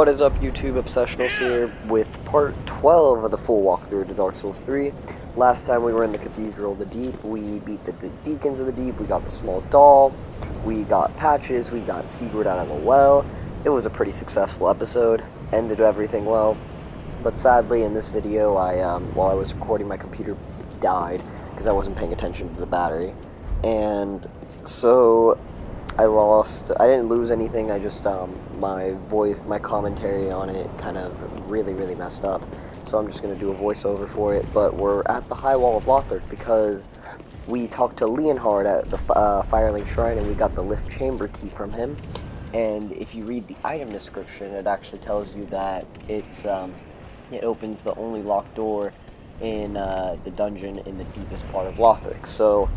What is up, YouTube? Obsessionals here with part 12 of the full walkthrough to Dark Souls 3. Last time we were in the Cathedral of the Deep, we beat the Deacons of the Deep, we got the small doll, we got patches, we got Sigurd out of the well. It was a pretty successful episode, ended everything well, but sadly in this video, while I was recording, my computer died because I wasn't paying attention to the battery, and so I didn't lose anything, I just, my commentary on it kind of really messed up. So I'm just going to do a voiceover for it, but we're at the High Wall of Lothric because we talked to Leonhard at the Firelink Shrine and we got the lift chamber key from him. And if you read the item description, it actually tells you that it opens the only locked door in the dungeon in the deepest part of Lothric. So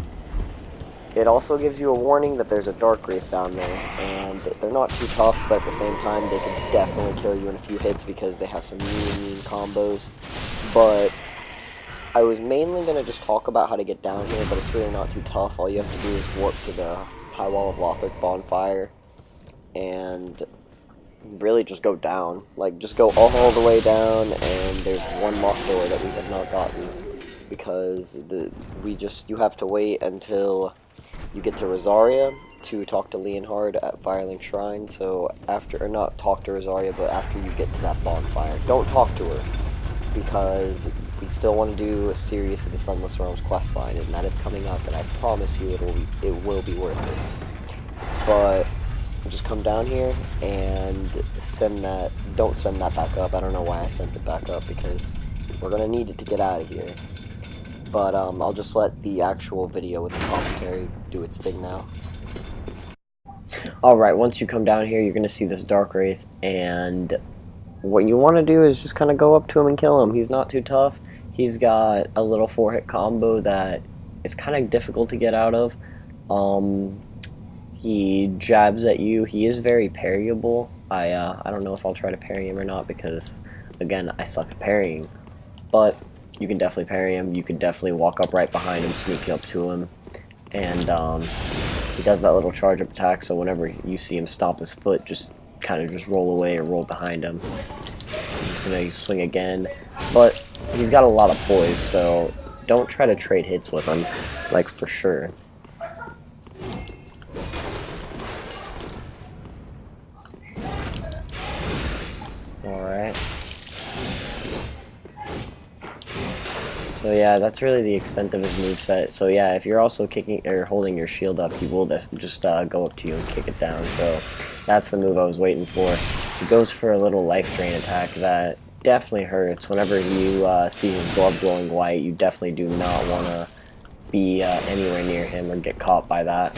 it also gives you a warning that there's a Dark Wraith down there, and they're not too tough, but at the same time, they can definitely kill you in a few hits because they have some mean combos. But I was mainly going to just talk about how to get down here, but it's really not too tough. All you have to do is warp to the High Wall of Lothric bonfire, and really just go down. Like, just go all the way down, and there's one locked door that we have not gotten, because you have to wait until you get to Rosaria to talk to Leonhard at Firelink Shrine. So or not talk to Rosaria, but after you get to that bonfire, don't talk to her, because we still want to do a Sirius of the Sunless Realms questline, and that is coming up, and I promise you it will be worth it. But just come down here and don't send that back up. I don't know why I sent it back up, because we're gonna need it to get out of here. But I'll just let the actual video with the commentary do its thing now. Alright, once you come down here, you're going to see this Dark Wraith, and what you want to do is just kind of go up to him and kill him. He's not too tough. He's got a little 4-hit combo that is kind of difficult to get out of. He jabs at you. He is very parryable. I don't know if I'll try to parry him or not, because, again, I suck at parrying. But you can definitely parry him. You can definitely walk up right behind him, sneak up to him, and he does that little charge up attack, so whenever you see him stomp his foot, just kind of just roll away or roll behind him. He's gonna swing again, but he's got a lot of poise, so don't try to trade hits with him, like, for sure. Alright. So yeah, that's really the extent of his moveset. So yeah, if you're also kicking or holding your shield up, he will just go up to you and kick it down. So that's the move I was waiting for. He goes for a little life drain attack that definitely hurts. Whenever you see his blood glowing white, you definitely do not want to be anywhere near him or get caught by that.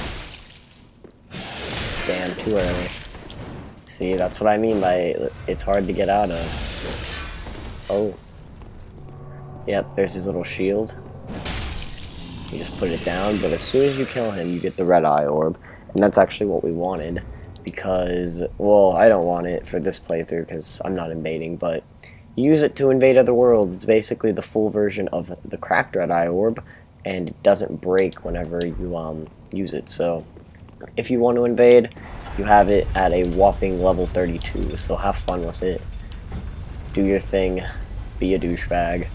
Damn, too early. See, that's what I mean by it's hard to get out of. Oh. Yep, there's his little shield. You just put it down, but as soon as you kill him, you get the red eye orb. And that's actually what we wanted, because, well, I don't want it for this playthrough because I'm not invading, but you use it to invade other worlds. It's basically the full version of the cracked red eye orb, and it doesn't break whenever you use it. So if you want to invade, you have it at a whopping level 32, so have fun with it. Do your thing. Be a douchebag.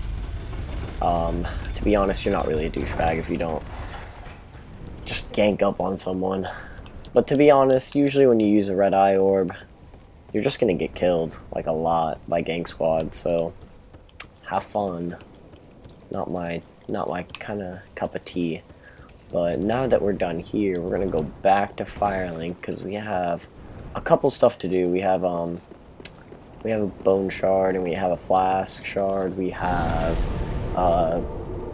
To be honest, you're not really a douchebag if you don't just gank up on someone. But to be honest, usually when you use a red eye orb, you're just gonna get killed, like, a lot by gank squad, so have fun. Not my kind of cup of tea. But now that we're done here, we're gonna go back to Firelink, because we have a couple stuff to do. We have a bone shard, and we have a flask shard. We have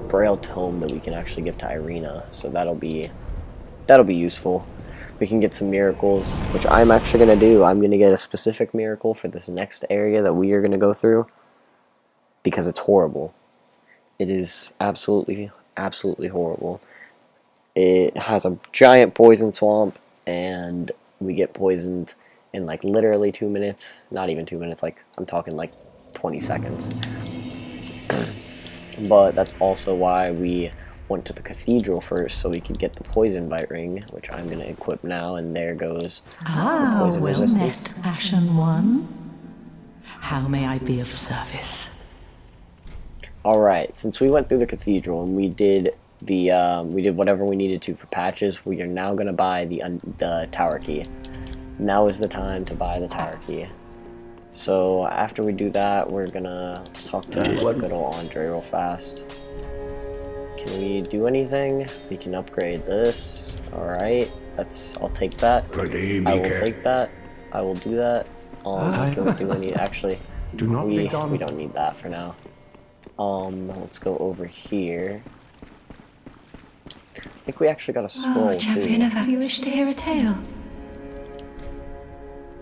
Braille tome that we can actually give to Irina, so that'll be useful. We can get some miracles, which I'm actually gonna do. I'm gonna get a specific miracle for this next area that we are gonna go through, because it's horrible. It is absolutely horrible. It has a giant poison swamp, and we get poisoned in, like, literally 2 minutes. Not even 2 minutes, like, I'm talking like 20 seconds. But that's also why we went to the cathedral first, so we could get the poison bite ring, which I'm going to equip now, and there goes the poison well resistance. met, Ashen One. How may I be of service? Alright, since we went through the cathedral and we did whatever we needed to for patches, we are now going to buy the tower key. Now is the time to buy the tower key. So after we do that, let's talk to good old Andre real fast. Can we do anything? We can upgrade this. Alright, I'll take that. I will take that. I will do that. Can we do any, actually, Do not we be gone. don't need that for now. Let's go over here. I think we actually got a scroll champion too. of... Do you wish to hear a tale?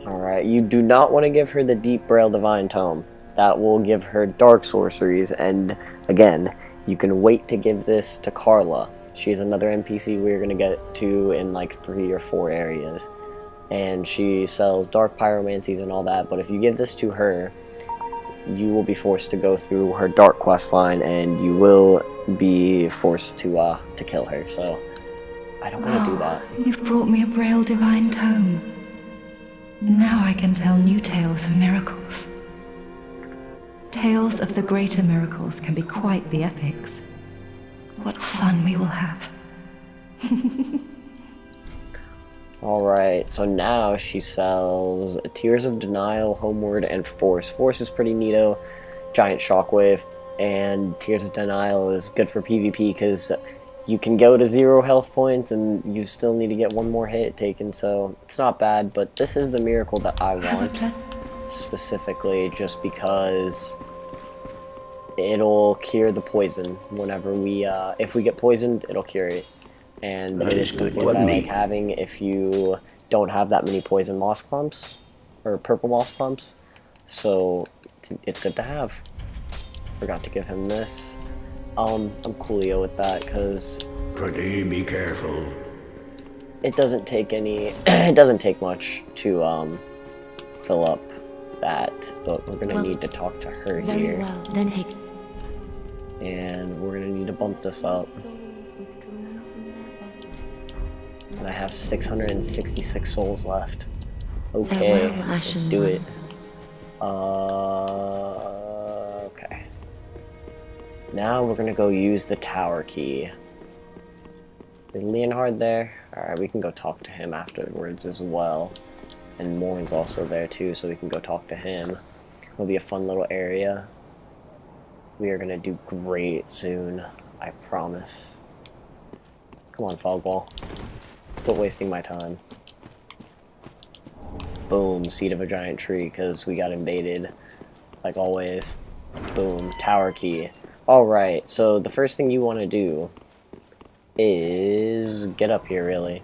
Alright, you do not want to give her the Deep Braille Divine Tome. That will give her dark sorceries, and again, you can wait to give this to Carla. She's another NPC we're going to get to in like 3 or 4 areas. And she sells dark pyromancies and all that, but if you give this to her, you will be forced to go through her dark quest line, and you will be forced to kill her, so I don't want to do that. You've brought me a Braille Divine Tome. Now I can tell new tales of miracles. Tales of the greater miracles can be quite the epics. What fun we will have. Alright, so now she sells Tears of Denial, Homeward, and Force. Force is pretty neato, giant shockwave, and Tears of Denial is good for PvP because you can go to 0 health points and you still need to get 1 more hit taken, so it's not bad, but this is the miracle that I want, specifically just because it'll cure the poison whenever if we get poisoned, it'll cure it. And it is something that I like having if you don't have that many poison moss clumps, or purple moss clumps, so it's good to have. Forgot to give him this. I'm coolio with that, because Be careful. it doesn't take it doesn't take much to fill up that, but we're gonna need to talk to her here. Well, then take... And we're gonna need to bump this up. And I have 666 souls left. Okay, let's do it. Okay. Now we're gonna go use the tower key. Is Leonhard there? Alright, we can go talk to him afterwards as well. And Morn's also there too, so we can go talk to him. It'll be a fun little area. We are gonna do great soon, I promise. Come on, Fogball. Quit wasting my time. Boom, seed of a giant tree, because we got invaded, like always. Boom, tower key. Alright, so the first thing you want to do is get up here, really.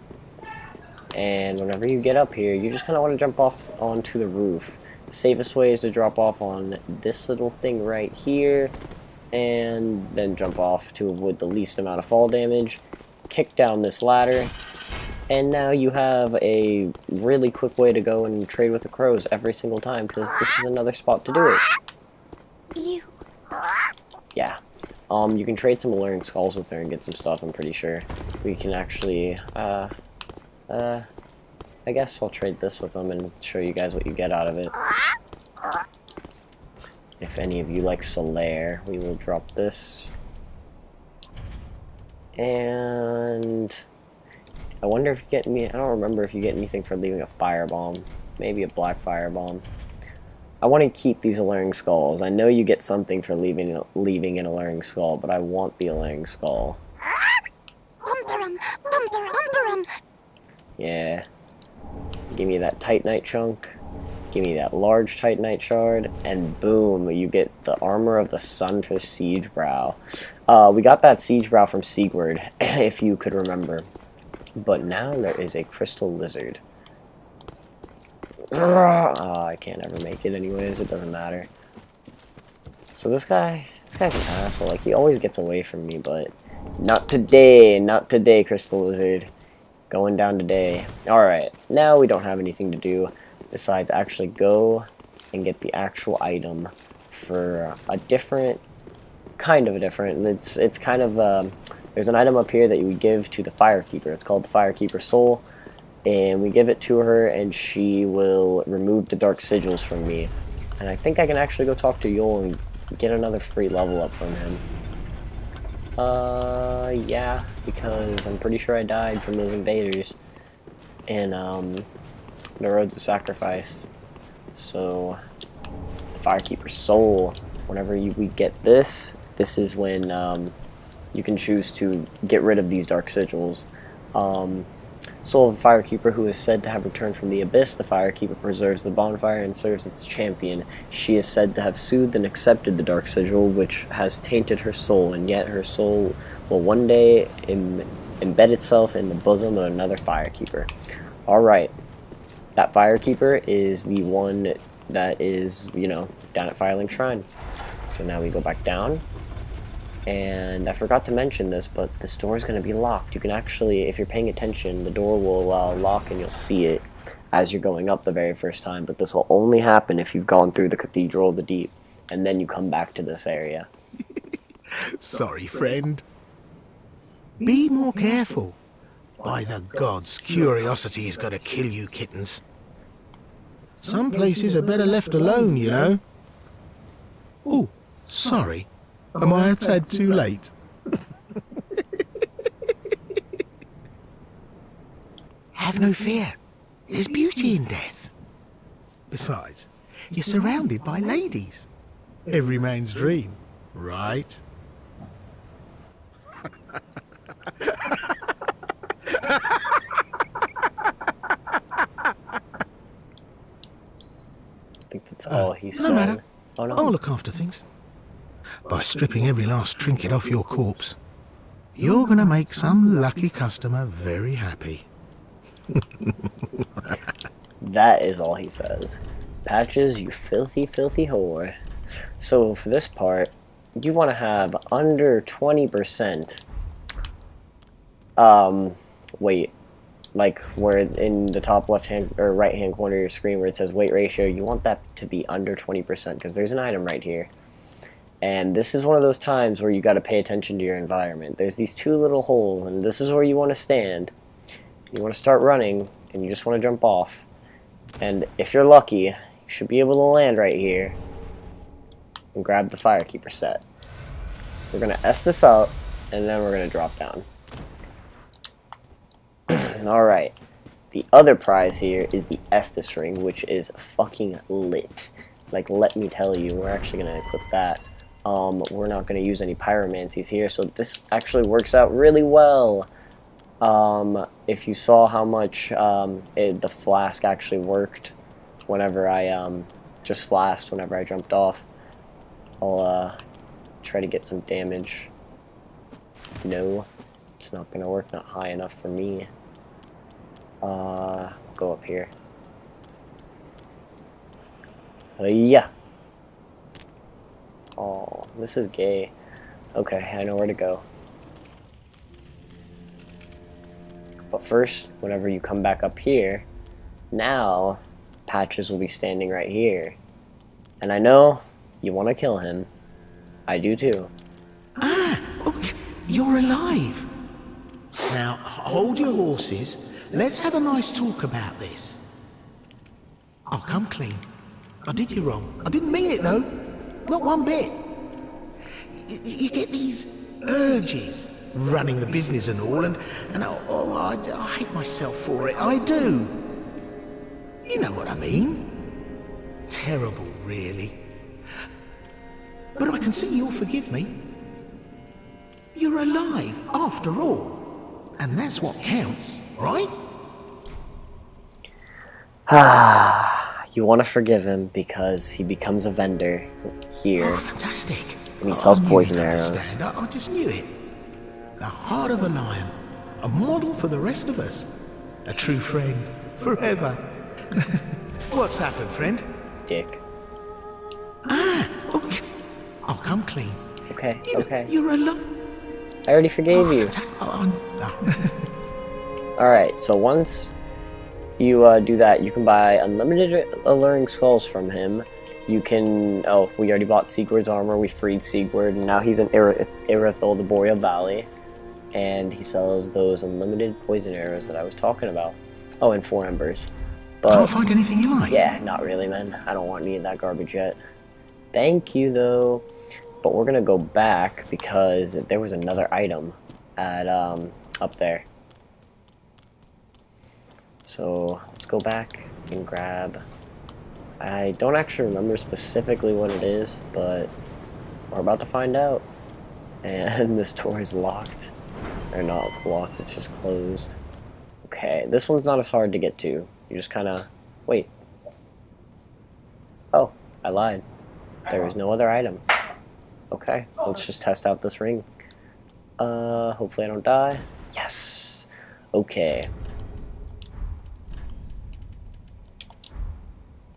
And whenever you get up here, you just kind of want to jump off onto the roof. The safest way is to drop off on this little thing right here, and then jump off to avoid the least amount of fall damage. Kick down this ladder, and now you have a really quick way to go and trade with the crows every single time, because this is another spot to do it. Yeah. You can trade some alluring skulls with her and get some stuff, I'm pretty sure. We can actually, I guess I'll trade this with them and show you guys what you get out of it. If any of you like Solaire, we will drop this. And I wonder if you get me. I don't remember if you get anything for leaving a firebomb. Maybe a black firebomb. I want to keep these alluring skulls. I know you get something for leaving an alluring skull, but I want the alluring skull. Yeah. Give me that Titanite chunk. Give me that large Titanite shard, and boom, you get the armor of the sun for Siege Brow. We got that Siege Brow from Sigurd, if you could remember. But now there is a crystal lizard. I can't ever make it anyways, it doesn't matter. So this guy's an asshole. Like, he always gets away from me, but not today, crystal lizard. Going down today. Alright, now we don't have anything to do besides actually go and get the actual item for a different, it's kind of, there's an item up here that you would give to the Firekeeper. It's called the Firekeeper Soul, and we give it to her and she will remove the dark sigils from me. And I think I can actually go talk to Yul and get another free level up from him. Yeah, because I'm pretty sure I died from those invaders in, the Roads of Sacrifice. So, Firekeeper's Soul. Whenever we get this is when, you can choose to get rid of these dark sigils. Soul of a Firekeeper who is said to have returned from the Abyss. The Firekeeper preserves the bonfire and serves its champion. She is said to have soothed and accepted the dark sigil, which has tainted her soul, and yet her soul will one day embed itself in the bosom of another Firekeeper. Alright, that Firekeeper is the one that is, you know, down at Firelink Shrine. So now we go back down. And I forgot to mention this, but this door is going to be locked. You can actually, if you're paying attention, the door will lock and you'll see it as you're going up the very first time. But this will only happen if you've gone through the Cathedral of the Deep, and then you come back to this area. Sorry, friend. Be more careful. By the gods, curiosity is going to kill you kittens. Some places are better left alone, you know. Oh, sorry. Am I a tad too late? Have no fear. There's beauty in death. Besides, you're surrounded by ladies. Every man's dream, right? I think that's all he said. No matter. Oh no. I'll look after things. By stripping every last trinket off your corpse, you're gonna make some lucky customer very happy. That is all he says. Patches, you filthy, filthy whore. So for this part, you want to have under 20%. Weight. Like where in the top left hand or right hand corner of your screen where it says weight ratio, you want that to be under 20% because there's an item right here. And this is one of those times where you got to pay attention to your environment. There's these two little holes, and this is where you want to stand. You want to start running, and you just want to jump off. And if you're lucky, you should be able to land right here and grab the Firekeeper set. We're going to S this up, and then we're going to drop down. Alright, the other prize here is the Estus ring, which is fucking lit. Like, let me tell you, we're actually going to equip that. We're not going to use any pyromancies here, so this actually works out really well. If you saw how much the flask actually worked whenever I just flashed whenever I jumped off, I'll try to get some damage. No, it's not going to work, not high enough for me. Go up here. Yeah. Oh, this is gay. Okay, I know where to go. But first, whenever you come back up here, now Patches will be standing right here. And I know you want to kill him. I do too. Ah, okay, you're alive. Now, hold your horses. Let's have a nice talk about this. I'll come clean. I did you wrong. I didn't mean it, though. Not one bit. You get these urges, running the business and all, and I hate myself for it. I do. You know what I mean. Terrible, really. But I can see you'll forgive me. You're alive, after all. And that's what counts, right? You want to forgive him because he becomes a vendor here. Oh, fantastic. And he sells I knew poison you'd arrows. understand. I just knew it. The heart of a lion. A model for the rest of us. A true friend. Forever. What's happened, friend? Dick. Ah, okay. I'll come clean. Okay, You know, okay. You're alive. I already forgave you. Alright, so once you do that, you can buy unlimited alluring skulls from him. You can... Oh, we already bought Sigurd's armor. We freed Sigurd, and now he's in Irithyll, the Boreal Valley. And he sells those unlimited poison arrows that I was talking about. Oh, and 4 embers. Can't find anything you like? Yeah, not really, man. I don't want any of that garbage yet. Thank you, though. But we're gonna go back because there was another item at up there. So let's go back and grab. I don't actually remember specifically what it is, but we're about to find out. And this door is locked. Or not locked, it's just closed. Okay, this one's not as hard to get to. You just kind of... Wait. Oh, I lied. There is no other item. Okay, let's just test out this ring. Hopefully I don't die. Yes! Okay.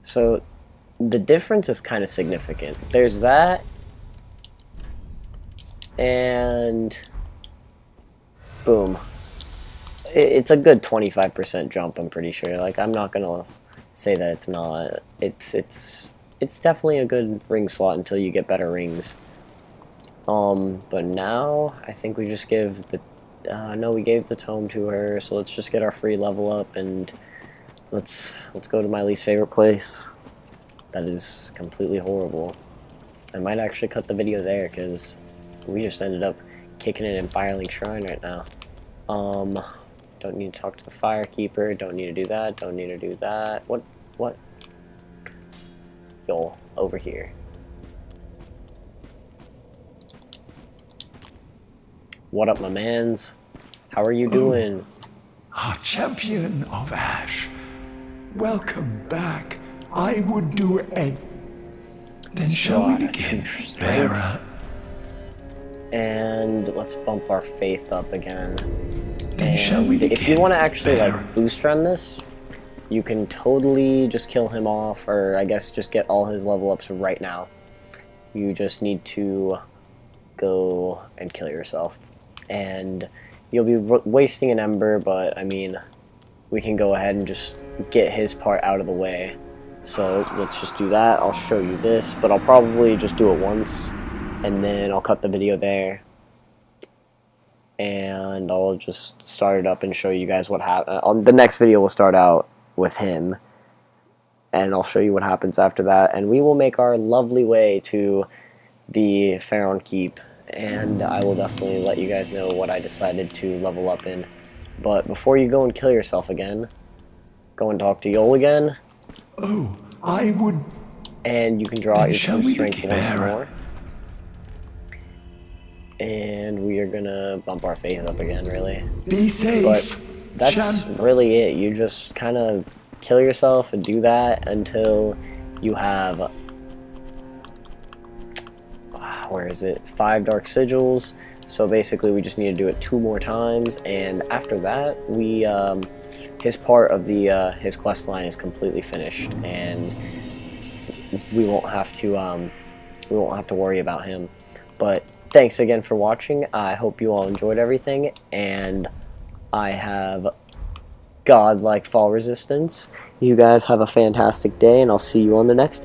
So, the difference is kind of significant. There's that, and boom. It's a good 25% jump, I'm pretty sure. Like, I'm not gonna say that it's not. It's definitely a good ring slot until you get better rings. But now, I think we just give the, no, we gave the tome to her, so let's just get our free level up, and let's go to my least favorite place. That is completely horrible. I might actually cut the video there, because we just ended up kicking it in Firelink Shrine right now. Don't need to talk to the Firekeeper, don't need to do that, don't need to do that. What? Yo, over here. What up, my mans? How are you doing? Our champion of Ash. Welcome back. I would do a... Then shall we begin, bearer? And let's bump our faith up again. Then shall we begin, if you want to actually bearer? like boost run this, you can totally just kill him off, or I guess just get all his level ups right now. You just need to go and kill yourself. And you'll be wasting an ember, but I mean, we can go ahead and just get his part out of the way. So let's just do that. I'll show you this, but I'll probably just do it once, and then I'll cut the video there. And I'll just start it up and show you guys what happens. The next video will start out with him, and I'll show you what happens after that. And we will make our lovely way to the Pharaoh Keep, and I will definitely let you guys know what I decided to level up in. But before you go and kill yourself again, go and talk to Yol again. Oh, I would... And you can draw out your shall true we strength begin, once bearer? more. And we are gonna bump our faith up again, really. Be safe. But that's really it. You just kind of kill yourself and do that until you have... where is it? 5 dark sigils. So basically we just need to do it 2 more times, and after that we his part of the his quest line is completely finished, and we won't have to worry about him. But thanks again for watching. I hope you all enjoyed everything, and I have godlike fall resistance. You guys have a fantastic day, and I'll see you on the next episode.